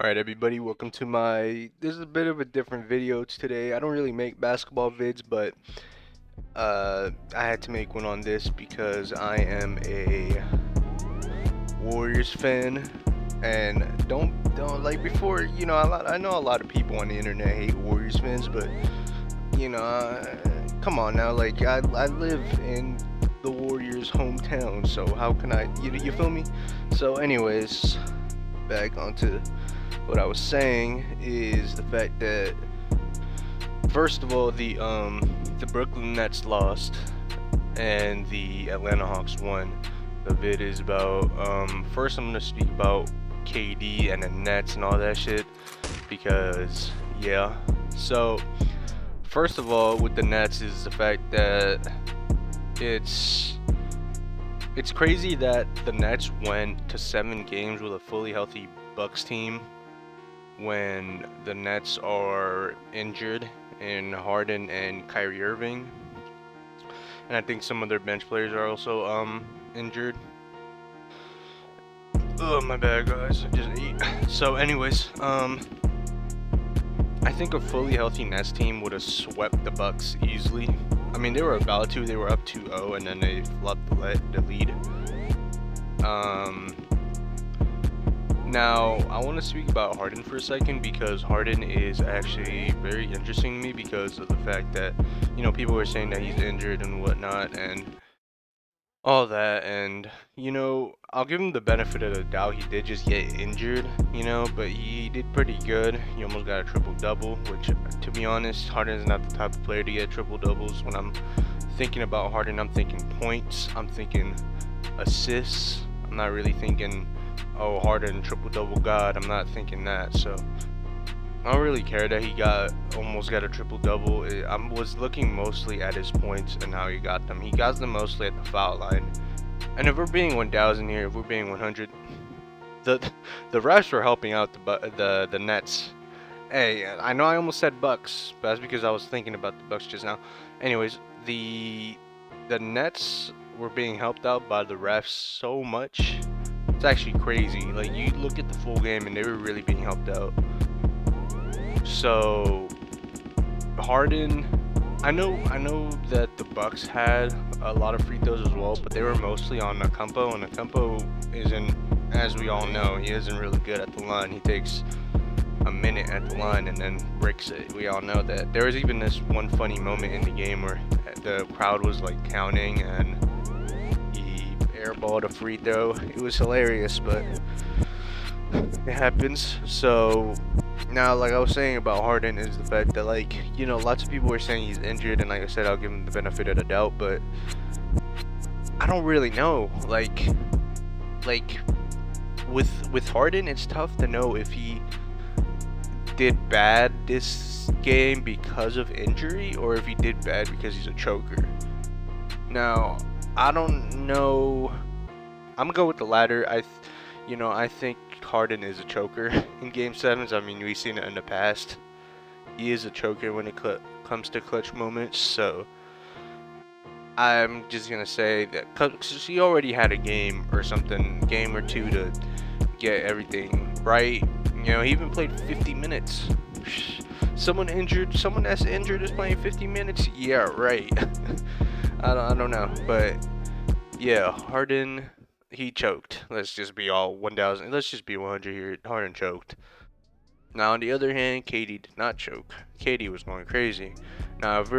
Alright everybody, welcome to this is a bit of a different video today. I don't really make basketball vids, but I had to make one on this because I am a Warriors fan. And don't like before, I know a lot of people on the internet hate Warriors fans, but come on now, like I live in the Warriors hometown, so how can you feel me? So anyways, back onto what I was saying is the fact that first of all the Brooklyn Nets lost and the Atlanta Hawks won. The vid is about first I'm gonna speak about KD and the Nets and all that shit because yeah. So first of all with the Nets is the fact that it's crazy that the Nets went to 7 games with a fully healthy Bucks team when the Nets are injured in Harden and Kyrie Irving, and I think some of their bench players are also injured. Oh my bad guys, I just ate. So anyways, I think a fully healthy Nets team would have swept the Bucks easily. I mean, they were about to. They were up 2-0 and then they flopped the lead. Now, I want to speak about Harden for a second because Harden is actually very interesting to me because of the fact that, people were saying that he's injured and whatnot and all that. And, I'll give him the benefit of the doubt. He did just get injured, but he did pretty good. He almost got a triple-double, which, to be honest, Harden is not the type of player to get triple-doubles. When I'm thinking about Harden, I'm thinking points, I'm thinking assists. I'm not really thinking, oh, Harden triple-double god. I'm not thinking that. So I don't really care that he almost got a triple-double. I was looking mostly at his points and how he got them. He got them mostly at the foul line. And if we're being 1,000 here, if we're being 100, the refs were helping out the Nets. Hey, I know I almost said Bucks, but that's because I was thinking about the Bucks just now. Anyways, the Nets were being helped out by the refs so much. It's actually crazy. Like, you look at the full game and they were really being helped out. So Harden, I know that the Bucks had a lot of free throws as well, but they were mostly on Acampo, and Acampo isn't, as we all know, he isn't really good at the line. He takes a minute at the line and then bricks it. We all know that. There was even this one funny moment in the game where the crowd was like counting and he airballed a free throw. It was hilarious, but it happens. So now, like I was saying about Harden is the fact that, like, lots of people were saying he's injured, and like I said, I'll give him the benefit of the doubt, but I don't really know. Like with Harden, it's tough to know if he did bad this game because of injury or if he did bad because he's a choker. Now, I don't know. I'm gonna go with the latter. I think Harden is a choker in Game 7s. I mean, we've seen it in the past. He is a choker when it comes to clutch moments. So I'm just gonna say that because he already had a game or two to get everything right. He even played 50 minutes. Someone that's injured is playing 50 minutes. Yeah, right. I don't know, but yeah, Harden. He choked. Let's just be all 1,000. Let's just be 100 here. Harden choked. Now, on the other hand, KD did not choke. KD was going crazy. Now, if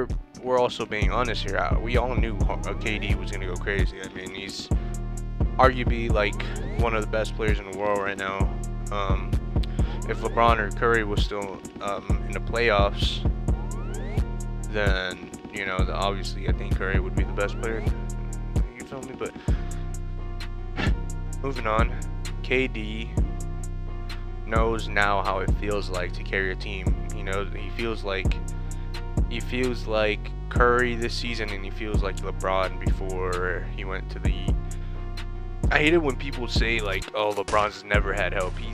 we're also being honest here, we all knew KD was going to go crazy. I mean, he's arguably like one of the best players in the world right now. If LeBron or Curry was still in the playoffs, then, obviously I think Curry would be the best player. You feel me? But moving on, KD knows now how it feels like to carry a team. He feels like Curry this season, and he feels like LeBron before he went to the Heat. I hate it when people say like, "Oh, LeBron's never had help." He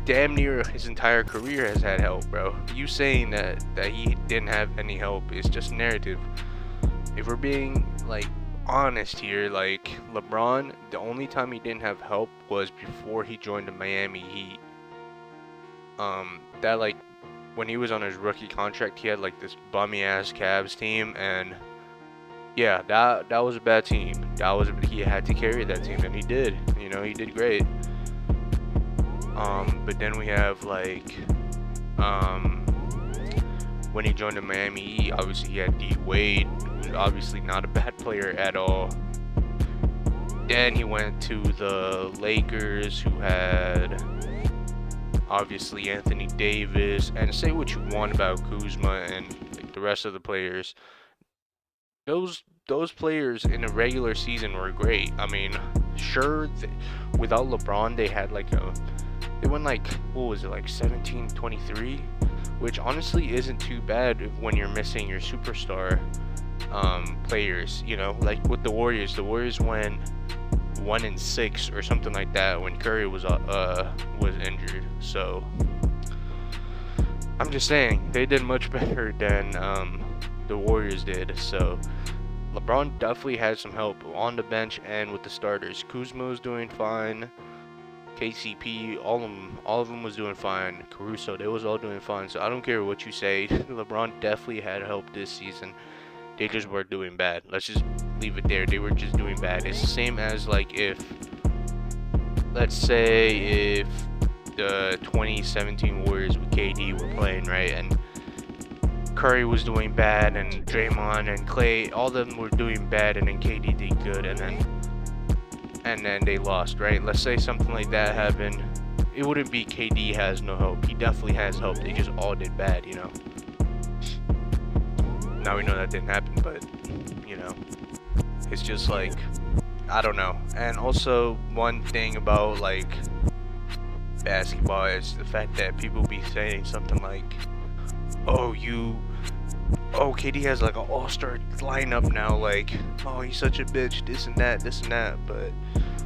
damn near his entire career has had help, bro. You saying that he didn't have any help is just narrative. If we're being like honest here, like LeBron, the only time he didn't have help was before he joined the Miami Heat. That like when he was on his rookie contract, he had like this bummy ass Cavs team, and yeah, that was a bad team. He had to carry that team, and he did. You know, he did great. But then we have like um when he joined the Miami Heat, obviously he had D Wade, who's obviously not a bad player at all. Then he went to the Lakers, who had obviously Anthony Davis, and say what you want about Kuzma and like the rest of the players. Those players in a regular season were great. I mean, sure, without LeBron, they went like, what was it, like 17-23, which honestly isn't too bad when you're missing your superstar players. You know, like with the Warriors went 1-6 or something like that when Curry was injured. So I'm just saying they did much better than the Warriors did. So LeBron definitely had some help on the bench and with the starters. Kuzma was doing fine. KCP, all of them was doing fine. Caruso, they was all doing fine. So I don't care what you say. LeBron definitely had help this season. They just were doing bad. Let's just leave it there. They were just doing bad. It's the same as like let's say if the 2017 Warriors with KD were playing, right, and Curry was doing bad, and Draymond and Clay, all of them were doing bad, and then KD did good, and then they lost, right? Let's say something like that happened. It wouldn't be KD has no help. He definitely has help. They just all did bad, you know. Now we know that didn't happen, but you know, it's just like, I don't know. And also one thing about like basketball is the fact that people be saying something like, oh KD has like an all-star lineup now, like, oh, he's such a bitch, this and that, but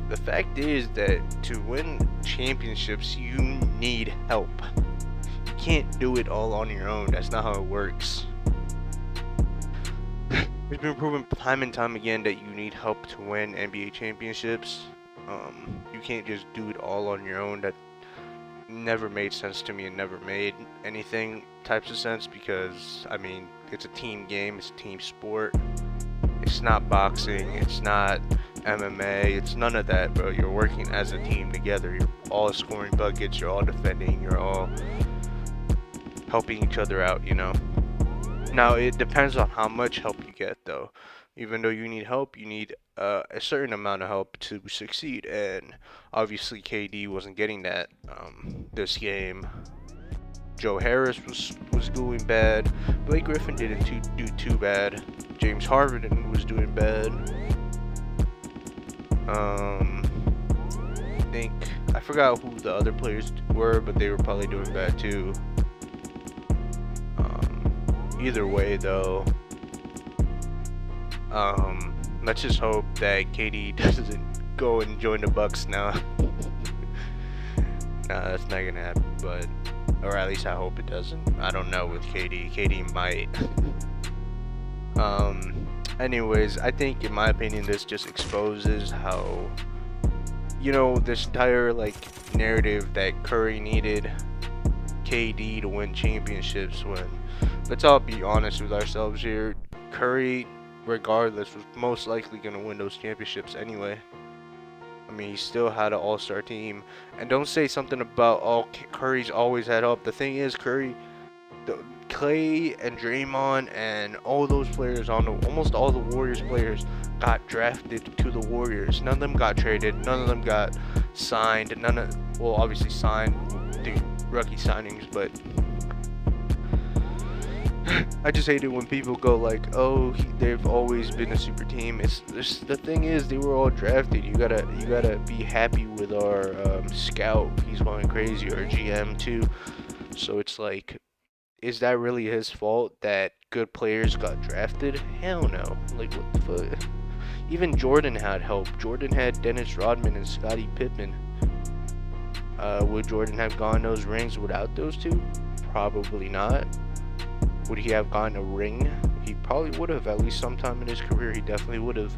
the fact is that to win championships you need help. You can't do it all on your own. That's not how it works. It's been proven time and time again that you need help to win NBA championships. You can't just do it all on your own. That never made sense to me and never made anything types of sense, because I mean, it's a team game, it's a team sport. It's not boxing, it's not MMA, it's none of that, bro. You're working as a team together. You're all scoring buckets, you're all defending, you're all helping each other out, you know. Now, it depends on how much help you get, though. Even though you need help, you need a certain amount of help to succeed. And obviously, KD wasn't getting that this game. Joe Harris was doing bad. Blake Griffin didn't do too bad. James Harden was doing bad. I forgot who the other players were, but they were probably doing bad too. Either way, though, let's just hope that KD doesn't go and join the Bucks now. Nah, that's not gonna happen, but, or at least I hope it doesn't. I don't know with KD. KD might. Anyways, I think, in my opinion, this just exposes how, you know, this entire like narrative that Curry needed KD to win championships, when, let's all be honest with ourselves here, Curry, regardless, was most likely going to win those championships anyway. I mean, he still had an all-star team. And don't say something about, oh, Curry's always had help. The thing is, Clay and Draymond and all those players, almost all the Warriors players got drafted to the Warriors. None of them got traded. None of them got signed. Well, obviously signed through rookie signings, but I just hate it when people go like, oh, they've always been a super team. The thing is, they were all drafted. You gotta be happy with our scout. He's going crazy, or GM too. So it's like, is that really his fault that good players got drafted? Hell no. Like, what the fuck? Even Jordan had help. Jordan had Dennis Rodman and Scottie Pippen. Would Jordan have gotten those rings without those two? Probably not. Would he have gotten a ring? He probably would have, at least sometime in his career. He definitely would have,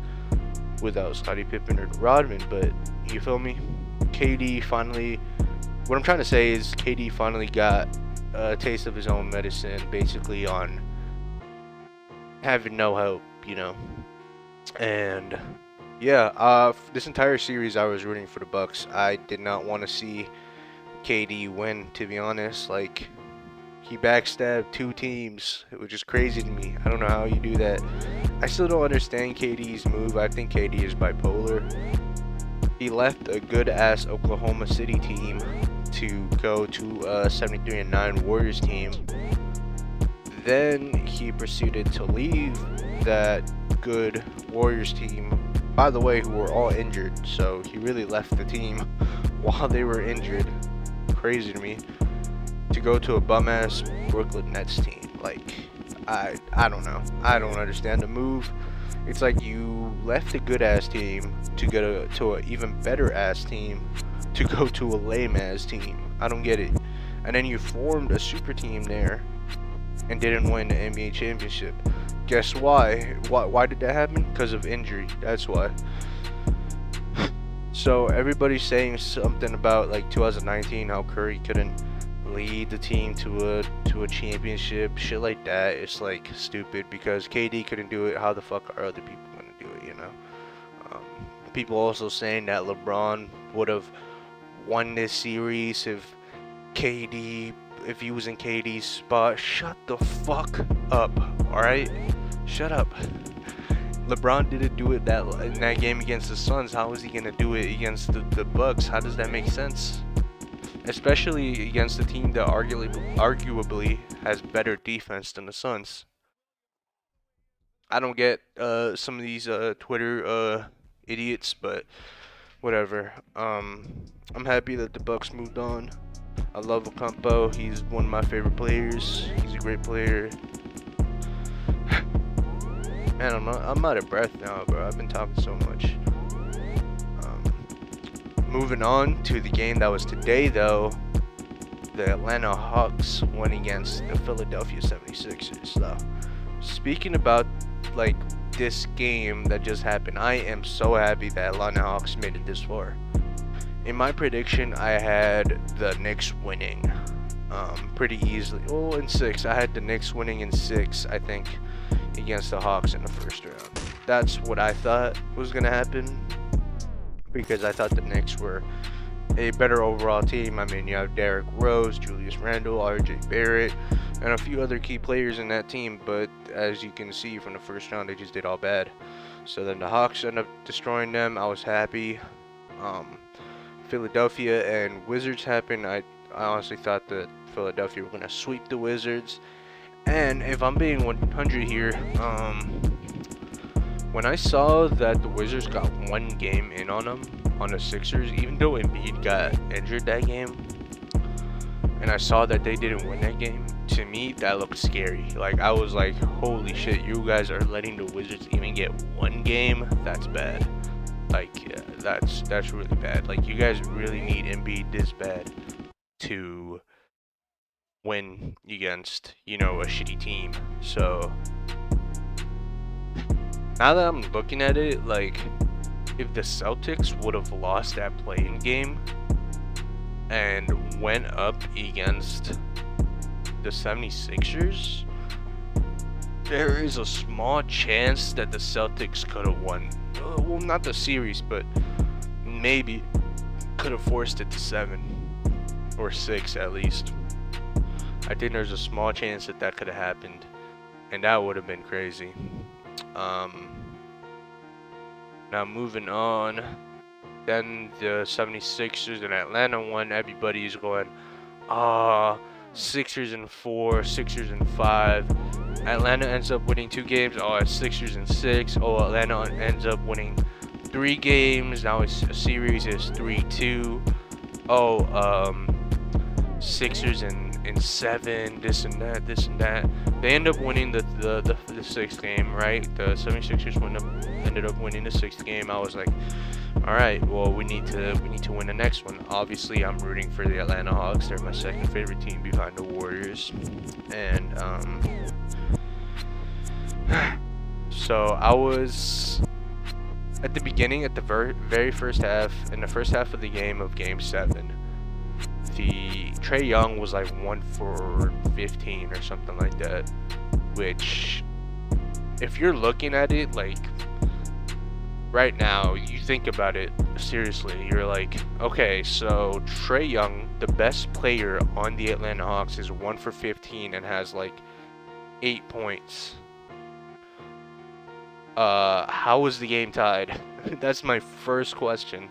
without Scottie Pippen or Rodman. But you feel me? KD finally what I'm trying to say is KD finally got a taste of his own medicine, basically on having no hope, you know. And yeah, this entire series I was rooting for the Bucks. I did not want to see KD win, to be honest. Like, he backstabbed 2 teams, which is crazy to me. I don't know how you do that. I still don't understand KD's move. I think KD is bipolar. He left a good ass Oklahoma City team to go to a 73-9 Warriors team. Then he proceeded to leave that good Warriors team, by the way, who were all injured. So he really left the team while they were injured. Crazy to me. To go to a bum ass Brooklyn Nets team. Like, I don't know. I don't understand the move. It's like you left a good ass team to go to an even better ass team to go to a lame ass team. I don't get it. And then you formed a super team there and didn't win the NBA championship. Guess why? Why did that happen? Because of injury. That's why. So everybody's saying something about like 2019, how Curry couldn't lead the team to a championship, shit like that. It's like stupid because KD couldn't do it. How the fuck are other people gonna do it? You know. People also saying that LeBron would have won this series if he was in KD's spot. Shut the fuck up, all right? Shut up. LeBron didn't do it in that game against the Suns. How is he gonna do it against the Bucks? How does that make sense? Especially against a team that arguably has better defense than the Suns. I don't get some of these Twitter idiots, but whatever. I'm happy that the Bucks moved on. I love Ocampo. He's one of my favorite players. He's a great player. Man, I'm out of breath now, bro. I've been talking so much. Moving on to the game that was today, though. The Atlanta Hawks went against the Philadelphia 76ers. So, speaking about like this game that just happened, I am so happy that Atlanta Hawks made it this far. In my prediction, I had the Knicks winning pretty easily. Oh, in 6. I had the Knicks winning in 6, I think, against the Hawks in the first round. That's what I thought was going to happen because I thought the Knicks were a better overall team. I mean, you have Derrick Rose, Julius Randle, RJ Barrett, and a few other key players in that team. But as you can see from the first round, they just did all bad. So then the Hawks ended up destroying them. I was happy. Philadelphia and Wizards happened. I honestly thought that Philadelphia were going to sweep the Wizards. And if I'm being 100 here, when I saw that the Wizards got one game in on them, on the Sixers, even though Embiid got injured that game, and I saw that they didn't win that game, to me, that looked scary. Like, I was like, holy shit, you guys are letting the Wizards even get one game? That's bad. Like, yeah, that's really bad. Like, you guys really need Embiid this bad to win against, you know, a shitty team. So now that I'm looking at it, like, if the Celtics would have lost that play-in game and went up against the 76ers, there is a small chance that the Celtics could have won. Well, not the series, but maybe could have forced it to 7 or 6 at least. I think there's a small chance that that could have happened, and that would have been crazy. Now moving on, then the 76ers and Atlanta won. Everybody's going, Sixers in 4, Sixers in 5. Atlanta ends up winning 2 games. Oh, it's Sixers in 6. Oh, Atlanta ends up winning 3 games. Now it's a series is 3-2. Oh, Sixers in 7. This and that. They end up winning the 6th game, right? The 76ers ended up winning the 6th game. I was like, all right, well, we need to win the next one. Obviously, I'm rooting for the Atlanta Hawks. They're my second favorite team behind the Warriors. And so I was at the beginning, at the very first half, in the first half of the game of Game 7. the Trae Young was like 1 for 15 or something like that, which, if you're looking at it like right now, you think about it seriously, you're like, okay, so Trae Young, the best player on the Atlanta Hawks, is 1 for 15 and has like 8 points. How was the game tied? That's my first question.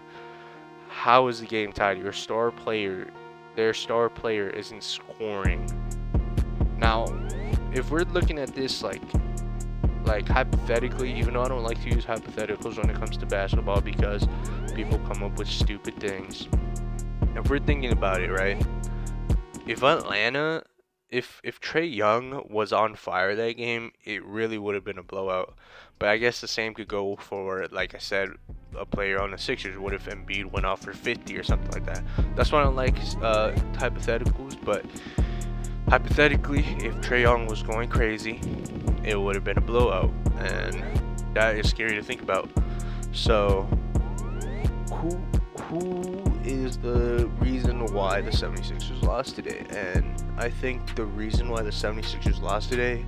How is the game tied? Their star player isn't scoring. Now, if we're looking at this like hypothetically, even though I don't like to use hypotheticals when it comes to basketball because people come up with stupid things. If we're thinking about it, right? If Trae Young was on fire that game, it really would have been a blowout. But I guess the same could go for, like I said, a player on the Sixers. What if Embiid went off for 50 or something like that? That's why I don't like hypotheticals. But hypothetically, if Trae Young was going crazy, it would have been a blowout, and that is scary to think about. So, who is the reason why the 76ers lost today? And I think the reason why the 76ers lost today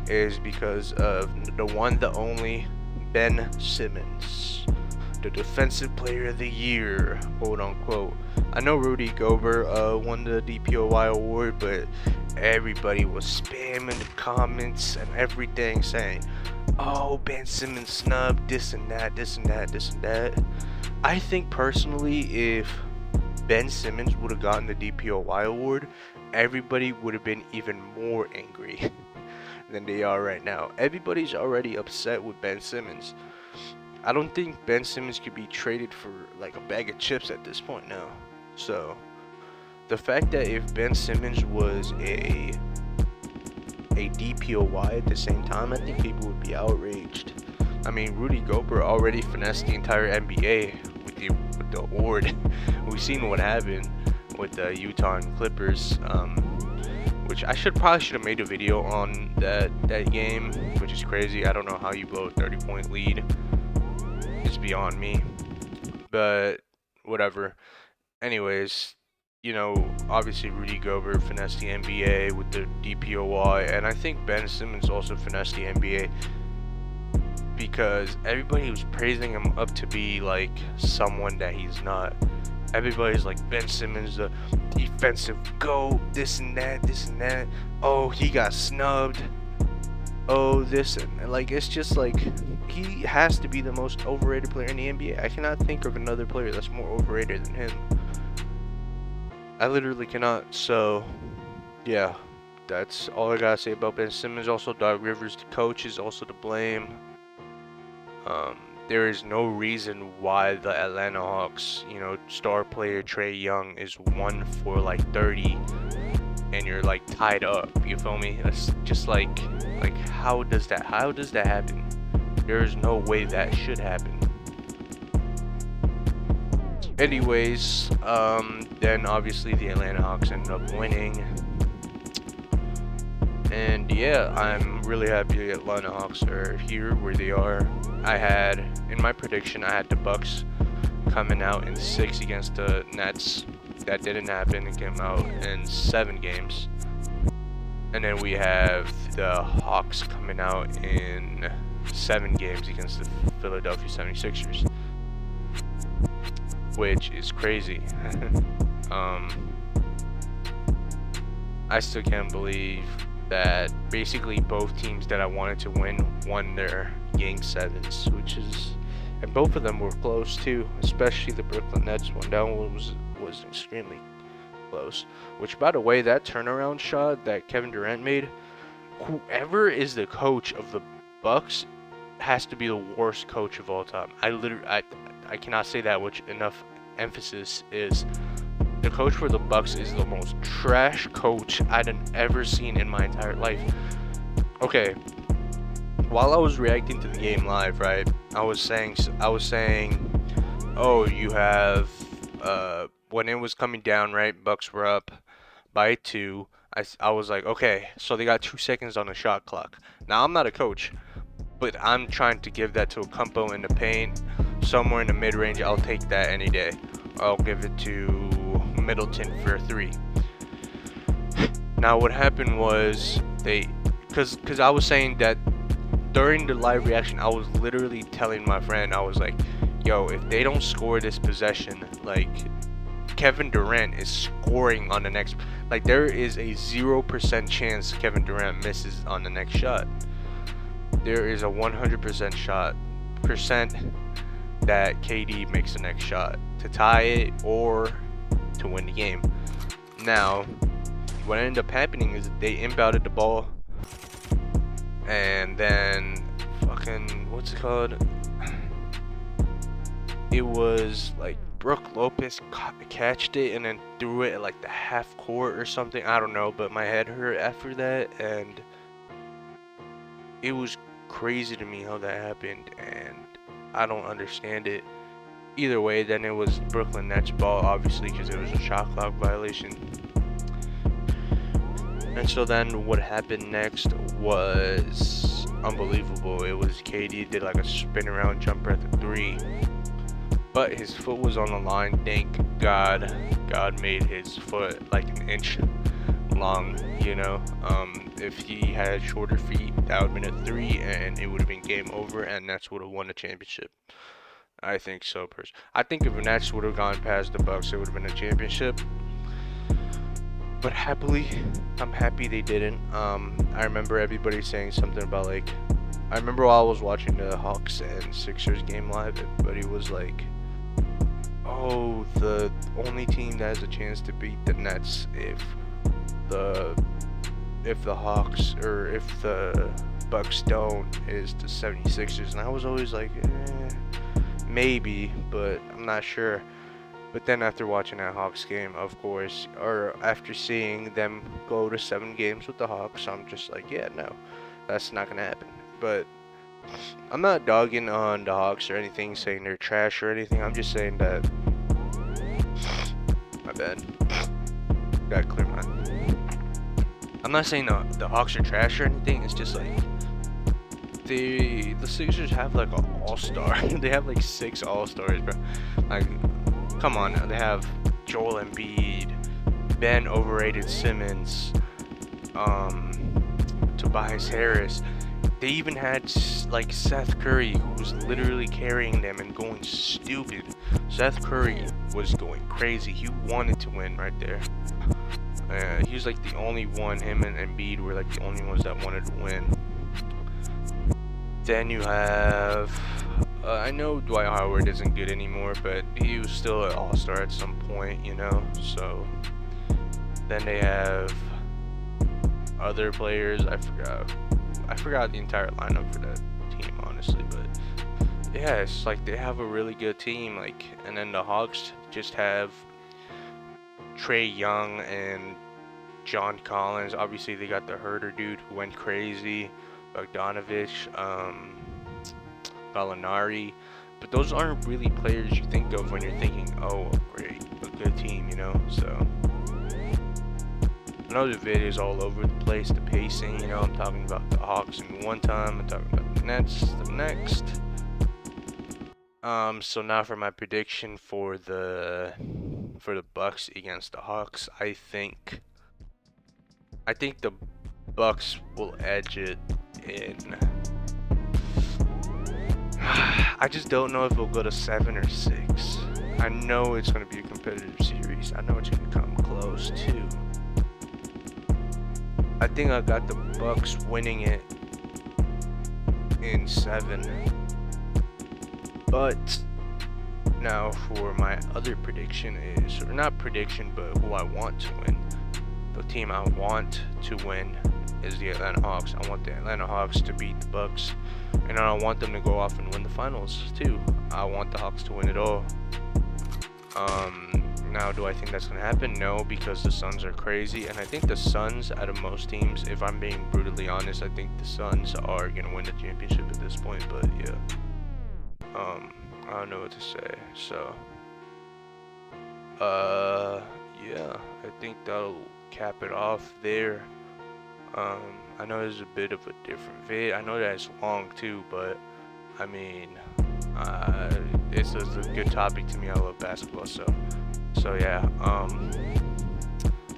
is because of the one, the only, Ben Simmons, the defensive player of the year, quote unquote. I know Rudy Gobert won the DPOY award, but everybody was spamming the comments and everything saying, oh, Ben Simmons snubbed, this and that, this and that, this and that. I think personally, if Ben Simmons would have gotten the DPOY award, everybody would have been even more angry than they are right now. Everybody's already upset with Ben Simmons. I don't think Ben Simmons could be traded for like a bag of chips at this point now. So the fact that if Ben Simmons was a DPOY at the same time, I think people would be outraged. I mean, Rudy Gobert already finessed the entire NBA with the award. We've seen what happened with the Utah and Clippers, which I probably should have made a video on that game, which is crazy. I don't know how you blow a 30-point lead. It's beyond me, but whatever. Anyways, you know, obviously Rudy Gobert finessed the NBA with the DPOY, and I think Ben Simmons also finessed the NBA because everybody was praising him up to be like someone that he's not. Everybody's like, Ben Simmons, the defensive GOAT, this and that, this and that. Oh, he got snubbed. Oh, this and like, it's just like, he has to be the most overrated player in the NBA. I cannot think of another player that's more overrated than him. I literally cannot. So, yeah, that's all I gotta say about Ben Simmons. Also, Doc Rivers, the coach, is also to blame. There is no reason why the Atlanta Hawks, you know, star player Trae Young is 1 for like 30 and you're like tied up. You feel me? That's just like how does that happen? There is no way that should happen. Anyways, then obviously the Atlanta Hawks ended up winning. And yeah, I'm really happy the Atlanta Hawks are here where they are. In my prediction, I had the Bucks coming out in 6 against the Nets. That didn't happen. It came out in 7 games. And then we have the Hawks coming out in 7 games against the Philadelphia 76ers. Which is crazy. I still can't believe that basically both teams that I wanted to won their game 7s, and both of them were close too, especially the Brooklyn Nets one. That one was extremely close. Which, by the way, that turnaround shot that Kevin Durant made, whoever is the coach of the Bucks has to be the worst coach of all time. I cannot say that with enough emphasis. Is the coach for the Bucks is the most trash coach I'd ever seen in my entire life. Okay, while I was reacting to the game live, right, I was saying, oh, you have, when it was coming down, right, Bucks were up by 2. I was like, okay, so they got 2 seconds on the shot clock. Now, I'm not a coach, but I'm trying to give that to a compo in the paint, somewhere in the mid-range. I'll take that any day. I'll give it to Middleton for a 3. Now what happened was because I was saying that during the live reaction, I was literally telling my friend, I was like, yo, if they don't score this possession, like, Kevin Durant is scoring on the next, like, there is a 0% chance Kevin Durant misses on the next shot. There is a 100% percent that KD makes the next shot to tie it or to win the game. Now, what ended up happening is they inbounded the ball, and then fucking, what's it called? It was like Brooke Lopez catched it and then threw it at like the half court or something. I don't know, but my head hurt after that, and it was crazy to me how that happened, and I don't understand it. Either way, then it was Brooklyn Nets ball, obviously, because it was a shot clock violation. And so then what happened next was unbelievable. It was KD did like a spin around jumper at the 3, but his foot was on the line. Thank God. God made his foot like an inch long, you know. If he had shorter feet, that would have been a 3, and it would have been game over, and Nets would have won the championship. I think so, I think if the Nets would have gone past the Bucks, it would have been a championship. But happily, I'm happy they didn't. I remember everybody saying something about, like, I remember while I was watching the Hawks and Sixers game live, everybody was like, oh, the only team that has a chance to beat the Nets if the Hawks or if the Bucks don't is the 76ers. And I was always like, maybe, but I'm not sure. But then after watching that Hawks game, of course, or after seeing them go to 7 games with the Hawks, I'm just like, yeah, no, that's not gonna happen. But I'm not dogging on the Hawks or anything, saying they're trash or anything. I'm just saying that, my bad, gotta clear my, I'm not saying the Hawks are trash or anything. It's just like the Sixers have like an all-star. They have like 6 all-stars, bro. Like, come on now. They have Joel Embiid, Ben Overrated Simmons, Tobias Harris. They even had like Seth Curry, who was literally carrying them and going stupid. Seth Curry was going crazy. He wanted to win right there. He was like the only one. Him and Embiid were like the only ones that wanted to win. Then you have, I know Dwight Howard isn't good anymore, but he was still an all-star at some point, you know. So then they have other players. I forgot the entire lineup for that team, honestly, but yeah, it's like they have a really good team. Like, and then the Hawks just have Trae Young and John Collins. Obviously, they got the Herder dude who went crazy, Bogdanovich, Gallinari, but those aren't really players you think of when you're thinking, oh, great, a good team, you know. So I know the vid is all over the place, the pacing, you know. I'm talking about the Hawks in one time, I'm talking about the Nets the next. So now for my prediction for the Bucks against the Hawks, I think the Bucks will edge it in. I just don't know if it'll go to 7 or 6. I know it's going to be a competitive series. I know it's going to come close too. I think I got the Bucks winning it in 7. But now for my other prediction is, or not prediction, but who I want to win. The team I want to win is the Atlanta Hawks. I want the Atlanta Hawks to beat the Bucks, and I want them to go off and win the finals too. I want the Hawks to win it all. Now, do I think that's gonna happen? No, because the Suns are crazy, and I think the Suns, out of most teams, if I'm being brutally honest, I think the Suns are gonna win the championship at this point. But yeah, I don't know what to say. So, yeah, I think that'll cap it off there. I know there's a bit of a different vid. I know that it's long too, but I mean, this is a good topic to me. I love basketball, so So yeah, I'll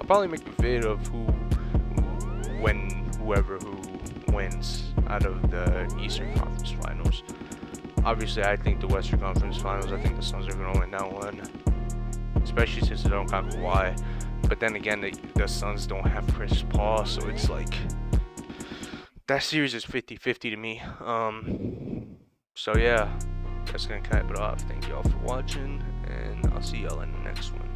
probably make a vid of whoever who wins out of the Eastern Conference Finals. Obviously, I think the Western Conference Finals, I think the Suns are gonna win that one, especially since they don't got Kawhi. But then again, the Suns don't have Chris Paul, so it's like that series is 50-50 to me. So yeah, that's gonna cap it off. Thank y'all for watching, and I'll see y'all in the next one.